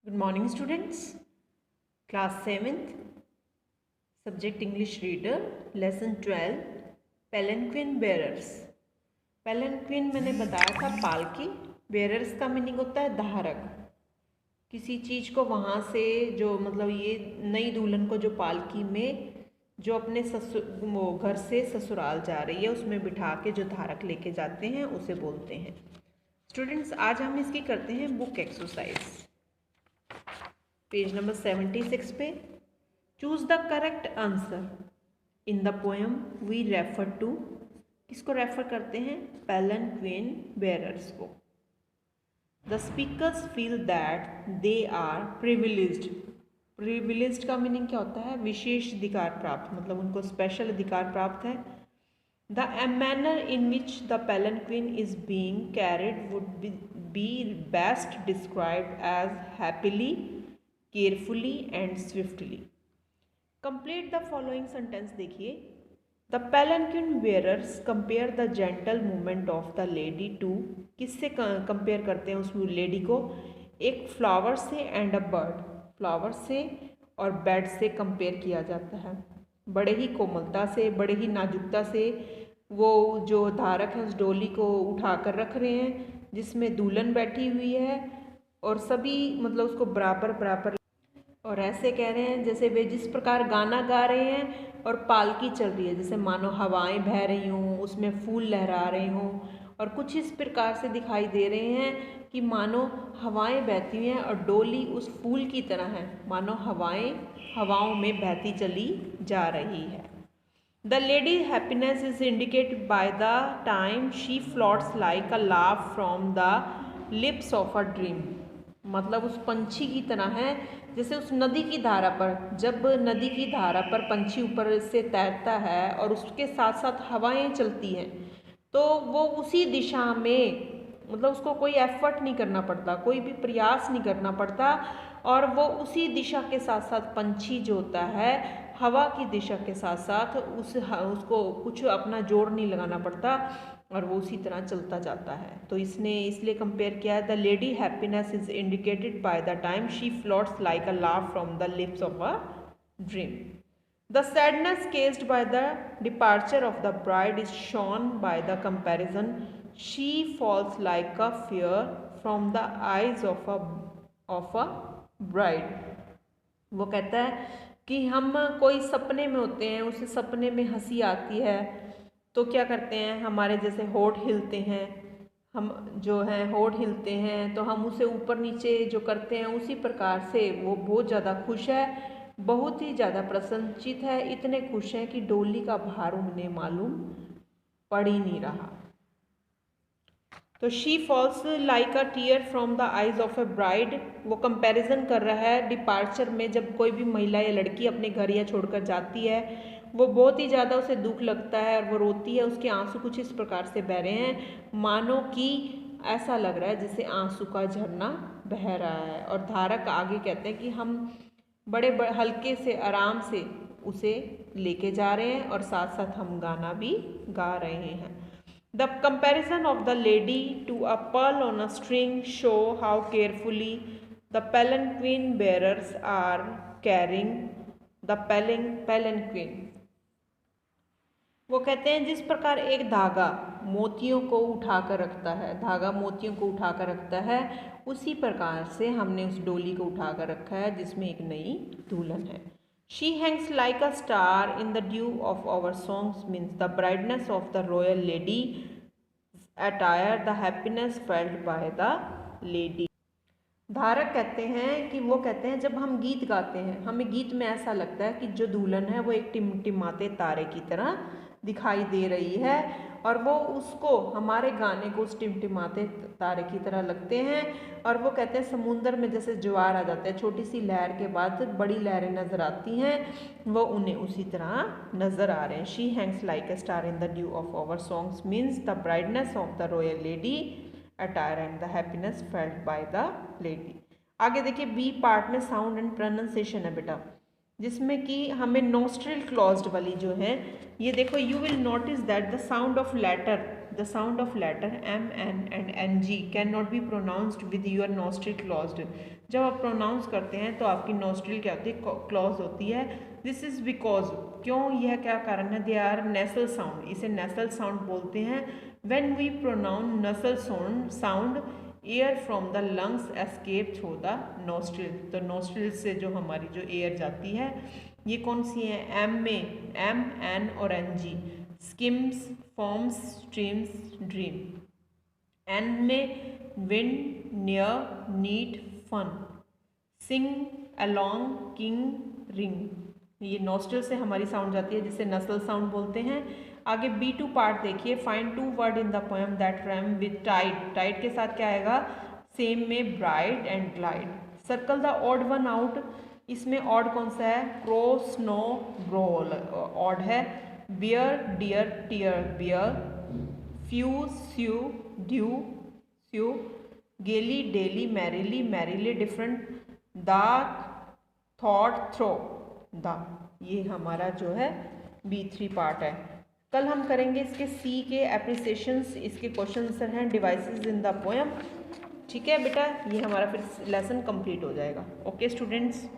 Good morning, students. Class 7th, Subject English Reader, Lesson 12, Palanquin Bearers. Palanquin मैंने बताया था पालकी, बेरर्स का मीनिंग होता है धारक। किसी चीज़ को वहाँ से जो मतलब ये नई दुल्हन को जो पालकी में जो अपने वो घर से ससुराल जा रही है उसमें बिठा के जो धारक लेके जाते हैं उसे बोलते हैं। स्टूडेंट्स, आज हम इसकी करते हैं बुक एक्सरसाइज। पेज नंबर 76 पे choose the correct answer in the poem we refer to. किसको रेफर करते हैं? पैलेंक्विन बेरर्स को। The speakers feel that they are privileged. Privileged का मीनिंग क्या होता है? विशेष अधिकार प्राप्त, मतलब उनको स्पेशल अधिकार प्राप्त है। The manner in which the palanquin is being carried would be best described as happily, carefully and swiftly. Complete the following sentence देखिए। The palanquin bearers compare the gentle movement of the lady to. किससे compare करते हैं उस lady को? एक flower से and a bird. Flower से और बर्ड से कंपेयर किया जाता है। बड़े ही कोमलता से, बड़े ही नाजुकता से वो जो धारक है उस डोली को उठा कर रख रहे हैं जिसमें दुल्हन बैठी हुई है, और सभी मतलब उसको बराबर बराबर और ऐसे कह रहे हैं जैसे वे जिस प्रकार गाना गा रहे हैं और पालकी चल रही है, जैसे मानो हवाएं बह रही हों, उसमें फूल लहरा रहे हों, और कुछ इस प्रकार से दिखाई दे रहे हैं कि मानो हवाएं बहती हुई हैं और डोली उस फूल की तरह है, मानो हवाएं हवाओं में बहती चली जा रही है। The lady happiness is indicated by the time she floats like a laugh from the lips of a dream. मतलब उस पंछी की तरह है जैसे उस नदी की धारा पर, जब नदी की धारा पर पंछी ऊपर से तैरता है और उसके साथ साथ हवाएं चलती हैं, तो वो उसी दिशा में, मतलब उसको कोई एफर्ट नहीं करना पड़ता, कोई भी प्रयास नहीं करना पड़ता, और वो उसी दिशा के साथ साथ पंछी जो होता है हवा की दिशा के साथ साथ उसको कुछ अपना जोर नहीं लगाना पड़ता और वो उसी तरह चलता जाता है। तो इसने इसलिए कंपेयर किया है। The lady happiness is indicated by the time she floats like a laugh from the lips of a dream. The sadness केस्ड by the departure of the bride is shown by the comparison she falls like a fear from the eyes of a bride. वो कहता है कि हम कोई सपने में होते हैं, उस सपने में हंसी आती है तो क्या करते हैं, हमारे जैसे होठ हिलते हैं, हम जो हैं होठ हिलते हैं तो हम उसे ऊपर नीचे जो करते हैं उसी प्रकार से वो बहुत ज़्यादा खुश है, बहुत ही ज़्यादा प्रसन्नचित है, इतने खुश हैं कि डोली का भार उन्हें मालूम पड़ ही नहीं रहा। तो she falls like a tear from the eyes of a bride, वो कंपैरिजन कर रहा है डिपार्चर में, जब कोई भी महिला या लड़की अपने घर या छोड़कर जाती है वो बहुत ही ज़्यादा उसे दुख लगता है और वो रोती है, उसके आंसू कुछ इस प्रकार से बह रहे हैं मानो कि ऐसा लग रहा है जैसे आंसू का झरना बह रहा है। और धारक आगे कहते हैं कि हम बड़े हल्के से आराम से उसे लेके जा रहे हैं और साथ साथ हम गाना भी गा रहे हैं। The comparison of the lady to a pearl on a string show how carefully the palanquin bearers are carrying the palanquin। वो कहते हैं जिस प्रकार एक धागा मोतियों को उठाकर रखता है, धागा मोतियों को उठाकर रखता है, उसी प्रकार से हमने उस डोली को उठाकर रखा है जिसमें एक नई दुल्हन है। She hangs like a star in the dew of our songs means the brightness of the royal lady attire, the happiness felt by the lady। धारक कहते हैं कि वो कहते हैं जब हम गीत गाते हैं हमें गीत में ऐसा लगता है कि जो दुल्हन है वो एक टिमटिमाते तारे की तरह दिखाई दे रही है, और वो उसको हमारे गाने को उस टिमटिमाते तारे की तरह लगते हैं। और वो कहते हैं समुंदर में जैसे ज्वार आ जाता है, छोटी सी लहर के बाद बड़ी लहरें नज़र आती हैं, वो उन्हें उसी तरह नज़र आ रहे हैं। She hangs like a star in the dew of our songs means the brightness of the royal lady attire and the happiness felt by the lady. आगे देखिए बी पार्ट में साउंड एंड प्रोनाउंसिएशन है बेटा, जिसमें कि हमें nostril क्लॉज्ड वाली जो है ये देखो, you will notice that the sound of letter M N and N G can not be pronounced with your nostril closed. जब आप प्रोनाउंस करते हैं तो आपकी नोस्ट्रिल क्या होती है, क्लोज होती है। दिस इज़ बिकॉज, क्यों, यह क्या कारण है, दे आर नेसल साउंड, इसे नेसल साउंड बोलते हैं। व्हेन वी प्रोनाउंस नसल sound air from the lungs escape through the nostril, तो नोस्ट्रिल से जो हमारी जो एयर जाती है ये कौन सी है, एम में एम, एन और N G, skims, forms, streams, dream. N में wind, near, neat, fun, sing, along, king, ring, ये नोस्ट्रिल से हमारी साउंड जाती है जिसे नसल साउंड बोलते हैं। आगे B2 पार्ट देखिए, find 2 word in the poem that rhyme with tide, tide के साथ क्या आएगा, सेम में bride and glide. Circle the odd one out, इसमें ऑड कौन सा है, क्रो, स्नो, ब्रोल ऑड है। Bear, deer, tear, bear, few, sue, due, sue, gaily, daily, merrily, merrily, different, the, thought, throw, the, ये हमारा जो है B3 पार्ट है। कल हम करेंगे इसके C के एप्रिसिएशंस, इसके क्वेश्चन आंसर हैं डिवाइसेस इन द पोएम। ठीक है बेटा, ये हमारा फिर लेसन कंप्लीट हो जाएगा। Okay students.